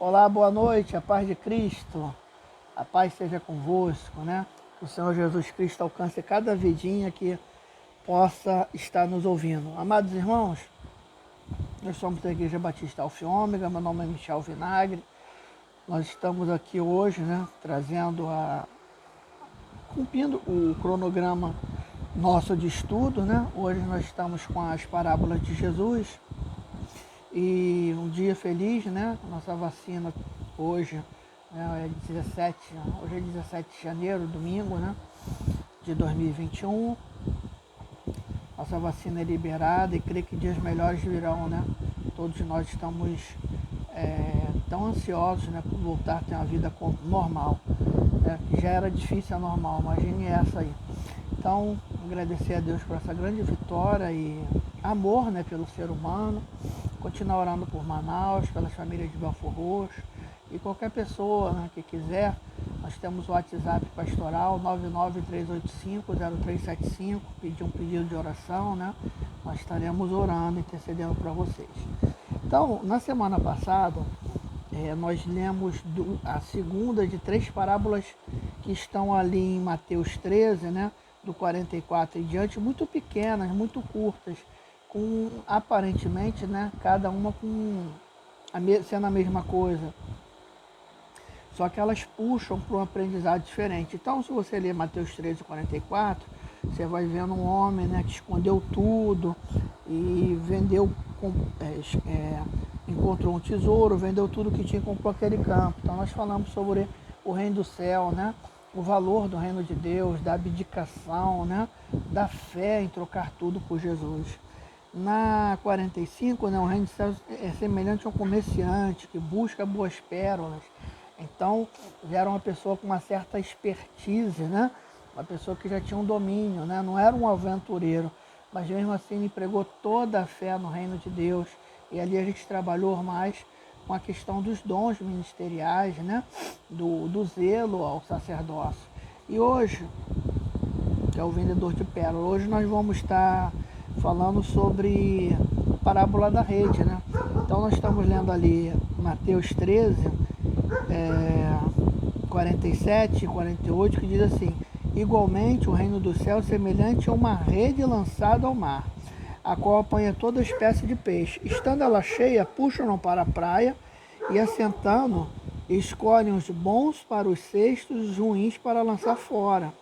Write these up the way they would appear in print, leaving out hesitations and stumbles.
Olá, boa noite, a paz de Cristo, a paz seja convosco, né? Que o Senhor Jesus Cristo alcance cada vidinha que possa estar nos ouvindo. Amados irmãos, nós somos da Igreja Batista Alfa e Ômega, meu nome é Michel Vinagre. Nós estamos aqui hoje, né, cumprindo o cronograma nosso de estudo, né? Hoje nós estamos com as parábolas de Jesus. E um dia feliz, né? Nossa vacina hoje, né, hoje é 17 de janeiro, domingo, né? De 2021. Nossa vacina é liberada e creio que dias melhores virão, né? Todos nós estamos tão ansiosos, né, por voltar a ter uma vida normal. Né? Já era difícil a normal, imagine essa aí. Então, agradecer a Deus por essa grande vitória e amor, né, pelo ser humano. Continuar orando por Manaus, pelas famílias de Belfor Roxo. E qualquer pessoa, né, que quiser, nós temos o WhatsApp pastoral 993850375, pedir um pedido de oração, né? Nós estaremos orando, intercedendo para vocês. Então, na semana passada, nós lemos a segunda de 3 parábolas que estão ali em Mateus 13, né? Do 44 em diante, muito pequenas, muito curtas, com aparentemente, né, cada uma sendo a mesma coisa, só que elas puxam para um aprendizado diferente. Então, se você ler Mateus 13, 44, você vai vendo um homem, né, que escondeu tudo e encontrou um tesouro, vendeu tudo que tinha e comprou aquele campo. Então, nós falamos sobre o reino do céu, né, o valor do reino de Deus, da abdicação, né, da fé em trocar tudo por Jesus. Na 45, né, o reino dos céus é semelhante a um comerciante que busca boas pérolas. Então, era uma pessoa com uma certa expertise, né? Uma pessoa que já tinha um domínio, né? Não era um aventureiro, mas mesmo assim ele pregou toda a fé no reino de Deus. E ali a gente trabalhou mais com a questão dos dons ministeriais, né? Do zelo ao sacerdócio. E hoje, que é o vendedor de pérolas, hoje nós vamos estar falando sobre a parábola da rede, né? Então nós estamos lendo ali Mateus 13, 47 e 48, que diz assim: igualmente o reino do céu é semelhante a uma rede lançada ao mar, a qual apanha toda espécie de peixe. Estando ela cheia, puxam-no para a praia e, assentando, escolhem os bons para os cestos e os ruins para lançar fora.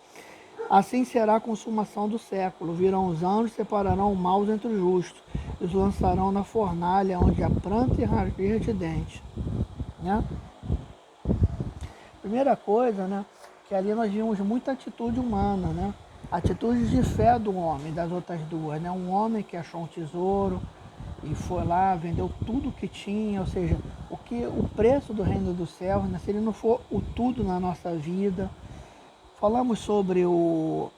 Assim será a consumação do século. Virão os anjos, separarão o mal entre os justos, e os lançarão na fornalha, onde há pranto e ranger de dentes. Né? Primeira coisa, né, que ali nós vimos muita atitude humana, né? Atitude de fé do homem, das outras duas. Né? Um homem que achou um tesouro e foi lá, vendeu tudo que tinha, ou seja, o preço do reino dos céus, né, se ele não for o tudo na nossa vida. Falamos sobre o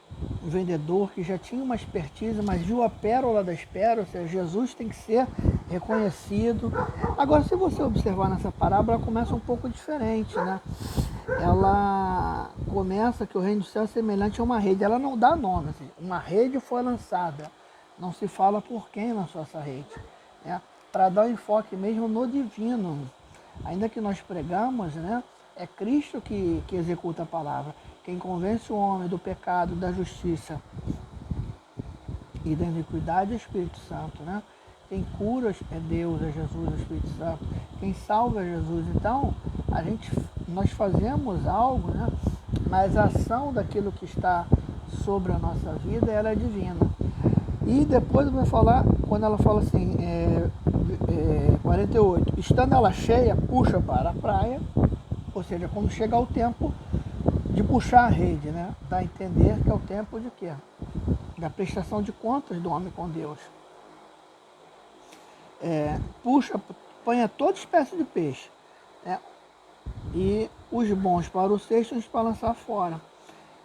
vendedor que já tinha uma expertise, mas viu a pérola das pérolas, ou seja, Jesus tem que ser reconhecido. Agora, se você observar nessa parábola, ela começa um pouco diferente, né? Ela começa que o reino do céu é semelhante a uma rede. Ela não dá nome, assim, uma rede foi lançada. Não se fala por quem lançou essa rede, né? Para dar um enfoque mesmo no divino. Ainda que nós pregamos, né? É Cristo que executa a palavra. Quem convence o homem do pecado, da justiça e da iniquidade é o Espírito Santo, né? Quem cura é Deus, é Jesus, é o Espírito Santo. Quem salva é Jesus. Então, nós fazemos algo, né? Mas a ação daquilo que está sobre a nossa vida, ela é divina. E depois vai falar, quando ela fala assim, 48, estando ela cheia, puxa para a praia, ou seja, quando chega o tempo de puxar a rede, né? Dá a entender que é o tempo de quê? Da prestação de contas do homem com Deus. Apanha toda espécie de peixe, né? E os bons para o cesto, os para lançar fora.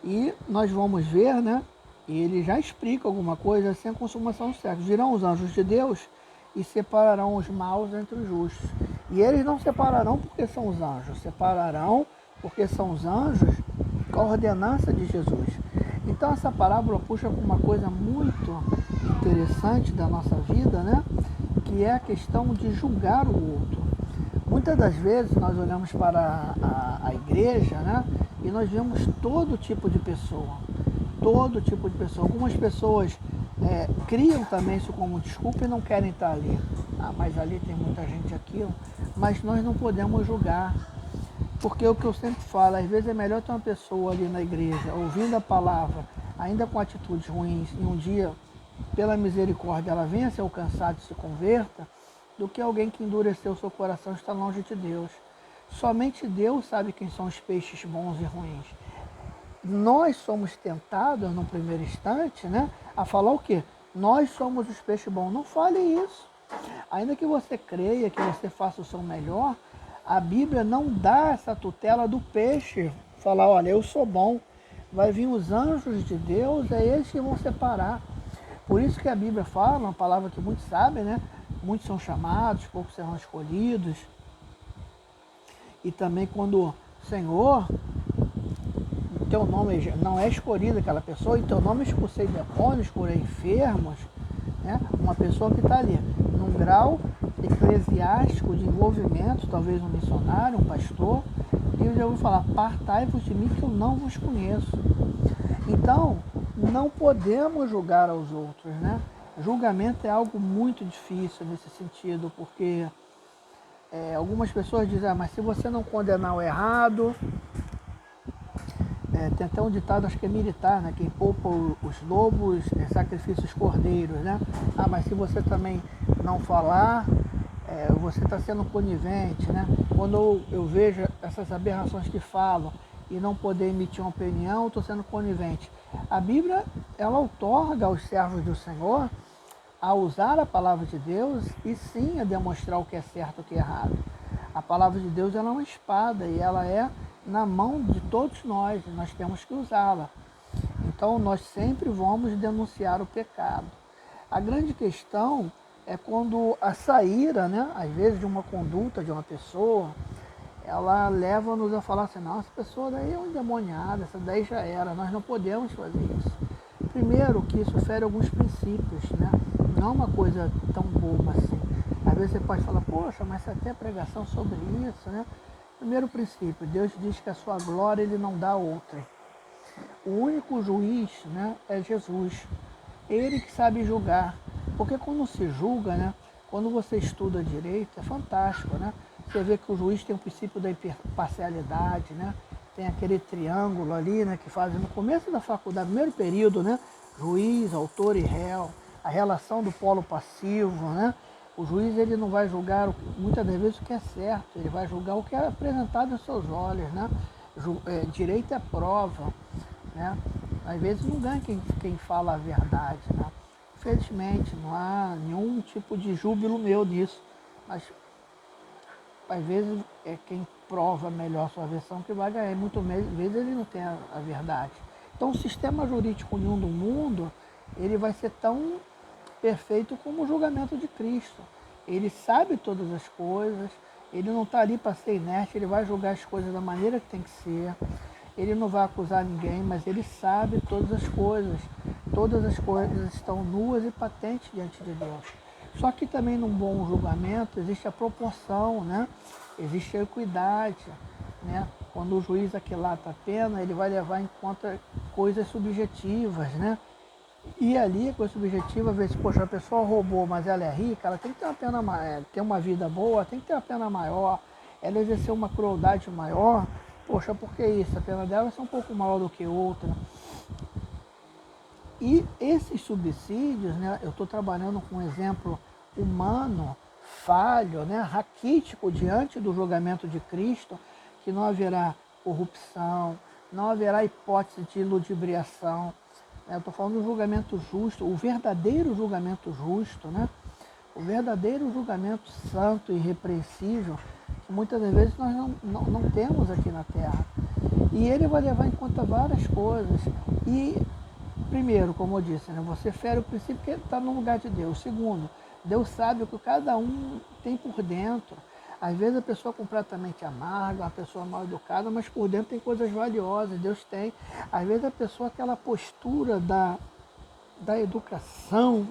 E nós vamos ver, né? E ele já explica alguma coisa assim, a consumação do século. Virão os anjos de Deus e separarão os maus entre os justos. E eles não separarão porque são os anjos, separarão porque são os anjos com a ordenança de Jesus. Então essa parábola puxa com uma coisa muito interessante da nossa vida, né? Que é a questão de julgar o outro. Muitas das vezes nós olhamos para a igreja, né, e nós vemos todo tipo de pessoa. Todo tipo de pessoa. Algumas pessoas criam também isso como desculpa e não querem estar ali. Ah, mas ali tem muita gente aquilo. Mas nós não podemos julgar. Porque o que eu sempre falo, às vezes é melhor ter uma pessoa ali na igreja, ouvindo a palavra, ainda com atitudes ruins, e um dia, pela misericórdia, ela venha a ser alcançada e se converta, do que alguém que endureceu o seu coração e está longe de Deus. Somente Deus sabe quem são os peixes bons e ruins. Nós somos tentados, no primeiro instante, né, a falar o quê? Nós somos os peixes bons. Não fale isso. Ainda que você creia, que você faça o seu melhor, a Bíblia não dá essa tutela do peixe. Falar, olha, eu sou bom. Vai vir os anjos de Deus, é eles que vão separar. Por isso que a Bíblia fala, uma palavra que muitos sabem, né? Muitos são chamados, poucos serão escolhidos. E também quando o Senhor, em teu nome não é escolhida aquela pessoa, em teu nome expulsei demônios, curei enfermos, né? Uma pessoa que está ali num grau eclesiástico de envolvimento, talvez um missionário, um pastor, e eu já ouvi falar, apartai-vos de mim que eu não vos conheço. Então, não podemos julgar aos outros, né? Julgamento é algo muito difícil nesse sentido, porque algumas pessoas dizem, mas se você não condenar o errado, tem até um ditado, acho que é militar, né? Quem poupa os lobos sacrifica os cordeiros, né? Ah, mas se você também não falar, você está sendo conivente, né? Quando eu vejo essas aberrações que falam e não poder emitir uma opinião, estou sendo conivente. A Bíblia, ela outorga aos servos do Senhor a usar a palavra de Deus e sim a demonstrar o que é certo e o que é errado. A palavra de Deus, ela é uma espada e ela é na mão de todos nós, e nós temos que usá-la. Então nós sempre vamos denunciar o pecado. A grande questão é quando a saíra, né, às vezes de uma conduta de uma pessoa, ela leva-nos a falar assim, não, essa pessoa daí é um endemoniado, essa daí já era, nós não podemos fazer isso. Primeiro que isso fere alguns princípios, né? Não é uma coisa tão boba assim. Às vezes você pode falar, poxa, mas você tem pregação sobre isso, né? Primeiro princípio, Deus diz que a sua glória Ele não dá a outra. O único juiz, né, é Jesus. Ele que sabe julgar. Porque quando se julga, né, quando você estuda direito, é fantástico, né? Você vê que o juiz tem o princípio da imparcialidade, né? Tem aquele triângulo ali, né, que faz no começo da faculdade, primeiro período, né? Juiz, autor e réu, a relação do polo passivo, né? O juiz ele não vai julgar muitas das vezes o que é certo, ele vai julgar o que é apresentado aos seus olhos, né? Direito é prova, né? Às vezes não ganha quem fala a verdade, né? Infelizmente, não há nenhum tipo de júbilo meu nisso, mas às vezes é quem prova melhor a sua versão que vai ganhar, muitas vezes ele não tem a verdade. Então o sistema jurídico nenhum do mundo, ele vai ser tão perfeito como o julgamento de Cristo. Ele sabe todas as coisas, ele não está ali para ser inerte, ele vai julgar as coisas da maneira que tem que ser. Ele não vai acusar ninguém, mas ele sabe todas as coisas. Todas as coisas estão nuas e patentes diante de Deus. Só que também num bom julgamento existe a proporção, né? Existe a equidade, né? Quando o juiz aquilata a pena, ele vai levar em conta coisas subjetivas, né? E ali, coisa subjetiva, às vezes, poxa, a pessoa roubou, mas ela é rica, ela tem que ter uma pena maior, ter uma vida boa, tem que ter uma pena maior, ela exerceu uma crueldade maior, poxa, por que isso? A pena dela é um pouco maior do que outra. E esses subsídios, né, eu estou trabalhando com um exemplo humano, falho, né, raquítico diante do julgamento de Cristo, que não haverá corrupção, não haverá hipótese de ludibriação. Eu estou falando do julgamento justo, o verdadeiro julgamento justo, né? O verdadeiro julgamento santo e irrepreensível, que muitas das vezes nós não temos aqui na Terra. E ele vai levar em conta várias coisas. E, primeiro, como eu disse, né, você fere o princípio que está no lugar de Deus. Segundo, Deus sabe o que cada um tem por dentro. Às vezes a pessoa é completamente amarga, uma pessoa mal educada, mas por dentro tem coisas valiosas, Deus tem. Às vezes a pessoa, aquela postura da educação,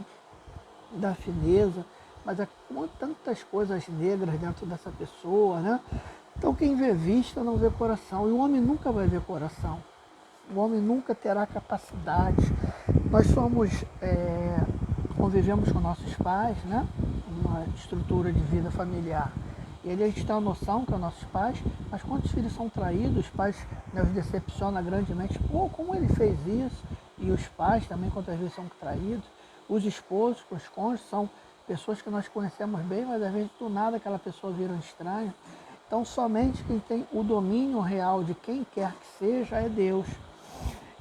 da fineza, mas há tantas coisas negras dentro dessa pessoa, né? Então quem vê vista não vê coração, e o homem nunca vai ver coração. O homem nunca terá capacidade. Nós convivemos com nossos pais, né? Uma estrutura de vida familiar. E a gente tem a noção que são nossos pais, mas quando os filhos são traídos, os pais, né, os decepcionam grandemente. Pô, como ele fez isso? E os pais também, quantas vezes são traídos. Os esposos, os cônjuges, são pessoas que nós conhecemos bem, mas às vezes do nada aquela pessoa vira um estranho. Então somente quem tem o domínio real de quem quer que seja é Deus.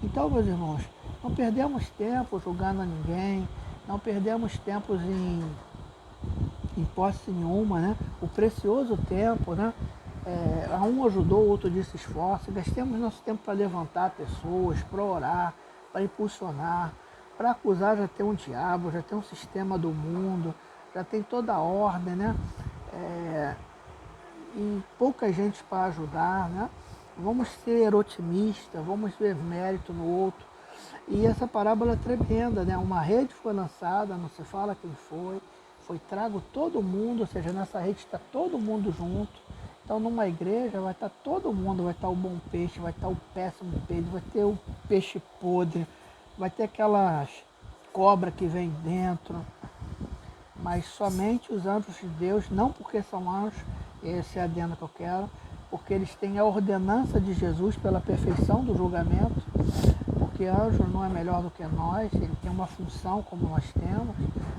Então, meus irmãos, não perdemos tempo julgando a ninguém, não perdemos tempo em hipótese nenhuma, né? O precioso tempo, né? Um ajudou, o outro disse esforço. Gastemos nosso tempo para levantar pessoas, para orar, para impulsionar. Para acusar já tem um diabo, já tem um sistema do mundo, já tem toda a ordem, né? E pouca gente para ajudar, né? Vamos ser otimistas, vamos ver mérito no outro. E essa parábola é tremenda, né? Uma rede foi lançada, não se fala quem foi trago todo mundo, ou seja, nessa rede está todo mundo junto. Então numa igreja vai estar todo mundo, vai estar o bom peixe, vai estar o péssimo peixe, vai ter o peixe podre, vai ter aquelas cobras que vem dentro, mas somente os anjos de Deus, não porque são anjos, esse é a adendo que eu quero, porque eles têm a ordenança de Jesus pela perfeição do julgamento, porque anjo não é melhor do que nós, ele tem uma função como nós temos.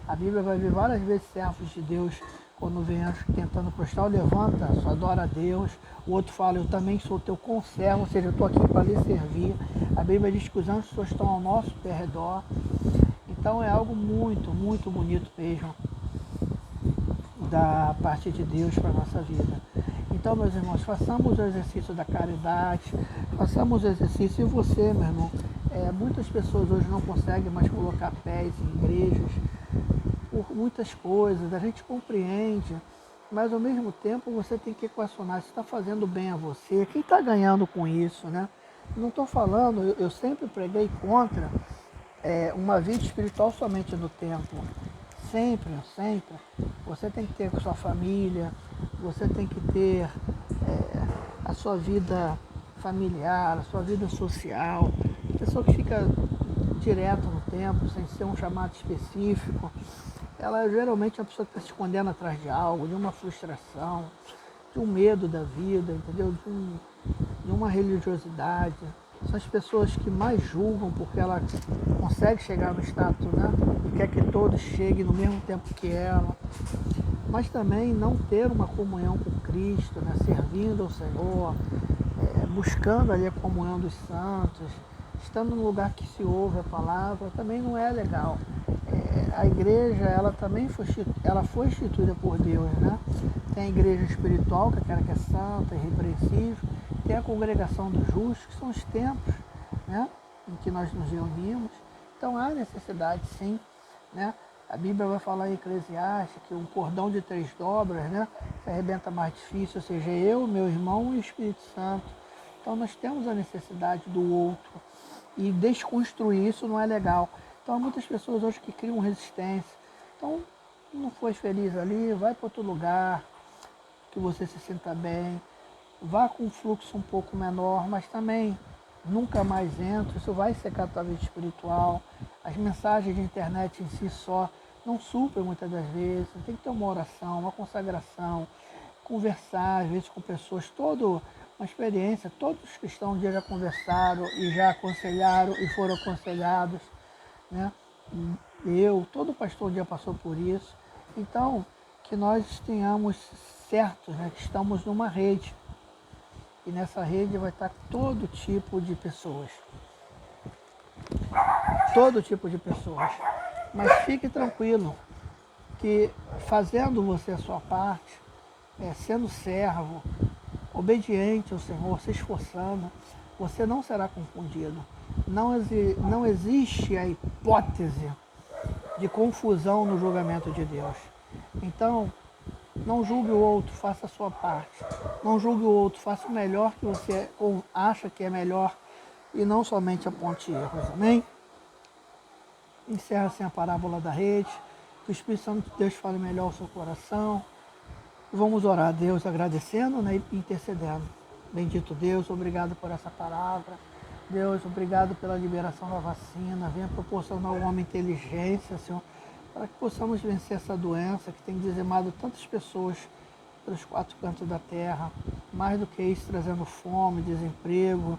A Bíblia vai ver várias vezes servos de Deus, quando vem anjo tentando prostrar, levanta, só adora a Deus. O outro fala, eu também sou teu conservo, ou seja, eu estou aqui para lhe servir. A Bíblia diz que os anjos só estão ao nosso redor. Então é algo muito, muito bonito mesmo da parte de Deus para a nossa vida. Então, meus irmãos, façamos o exercício da caridade, façamos o exercício, e você, meu irmão, muitas pessoas hoje não conseguem mais colocar pés em igrejas, por muitas coisas, a gente compreende, mas ao mesmo tempo você tem que equacionar se está fazendo bem a você, quem está ganhando com isso, né? Não estou falando, eu sempre preguei contra uma vida espiritual somente no templo. Sempre, sempre. Você tem que ter com sua família, você tem que ter a sua vida familiar, a sua vida social. A pessoa que fica direto no templo, sem ser um chamado específico, ela geralmente é uma pessoa que está se escondendo atrás de algo, de uma frustração, de um medo da vida, entendeu? De uma religiosidade. São as pessoas que mais julgam porque ela consegue chegar no status, né? E quer que todos cheguem no mesmo tempo que ela. Mas também não ter uma comunhão com Cristo, né? Servindo ao Senhor, buscando ali a comunhão dos santos, estando no lugar que se ouve a palavra, também não é legal. A igreja, ela também foi instituída por Deus, né? Tem a igreja espiritual, que é aquela que é santa, irrepreensível, tem a congregação dos justos, que são os templos, né, em que nós nos reunimos. Então há necessidade, sim, né? A Bíblia vai falar em Eclesiastes que um cordão de 3 dobras, né, se arrebenta mais difícil, ou seja, eu, meu irmão e o Espírito Santo. Então nós temos a necessidade do outro, e desconstruir isso não é legal. Então há muitas pessoas hoje que criam resistência. Então, não foi feliz ali, vai para outro lugar, que você se sinta bem. Vá com um fluxo um pouco menor, mas também nunca mais entra. Isso vai secar a tua vida espiritual. As mensagens de internet em si só não suprem muitas das vezes. Tem que ter uma oração, uma consagração, conversar às vezes com pessoas, toda uma experiência. Todos os cristãos um dia já conversaram e já aconselharam e foram aconselhados, né? Todo pastor um dia passou por isso. Então, que nós tenhamos certos, né, que estamos numa rede. E nessa rede vai estar todo tipo de pessoas. Todo tipo de pessoas. Mas fique tranquilo, que fazendo você a sua parte, sendo servo, obediente ao Senhor, se esforçando, você não será confundido. Não existe a hipótese de confusão no julgamento de Deus. Então, não julgue o outro, faça a sua parte. Não julgue o outro, faça o melhor que você acha que é melhor, e não somente aponte erros. Amém? Encerra assim a parábola da rede. Que o Espírito Santo de Deus fale melhor ao seu coração. Vamos orar a Deus agradecendo, né, e intercedendo. Bendito Deus, obrigado por essa palavra. Deus, obrigado pela liberação da vacina. Venha proporcionar ao homem inteligência, Senhor, para que possamos vencer essa doença que tem dizimado tantas pessoas pelos quatro cantos da terra. Mais do que isso, trazendo fome, desemprego,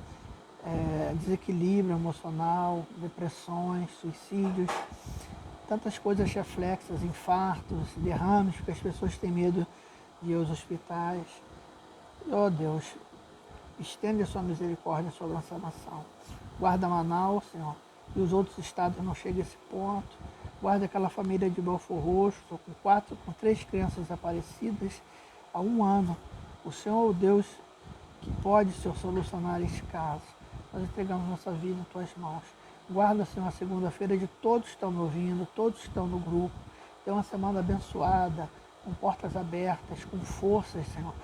desequilíbrio emocional, depressões, suicídios, tantas coisas reflexas, infartos, derrames, porque as pessoas têm medo de ir aos hospitais. Oh Deus, estende a sua misericórdia sobre essa nação. Guarda Manaus, Senhor, e os outros estados não cheguem a esse ponto. Guarda aquela família de Belfor Roxo, com 3 crianças desaparecidas há 1 ano. O Senhor é o Deus que pode, Senhor, solucionar este caso. Nós entregamos nossa vida em Tuas mãos. Guarda, Senhor, a segunda-feira de todos que estão me ouvindo, todos que estão no grupo. Tenha uma semana abençoada, com portas abertas, com forças, Senhor,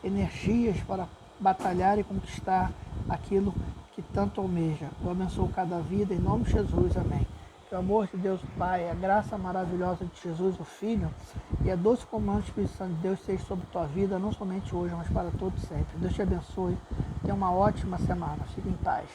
energias para batalhar e conquistar aquilo que tanto almeja. Eu abençoo cada vida, em nome de Jesus, amém. Que o amor de Deus Pai, a graça maravilhosa de Jesus, o Filho, e a doce comunhão do Espírito Santo de Deus seja sobre tua vida, não somente hoje, mas para todos sempre. Deus te abençoe. Tenha uma ótima semana. Fique em paz.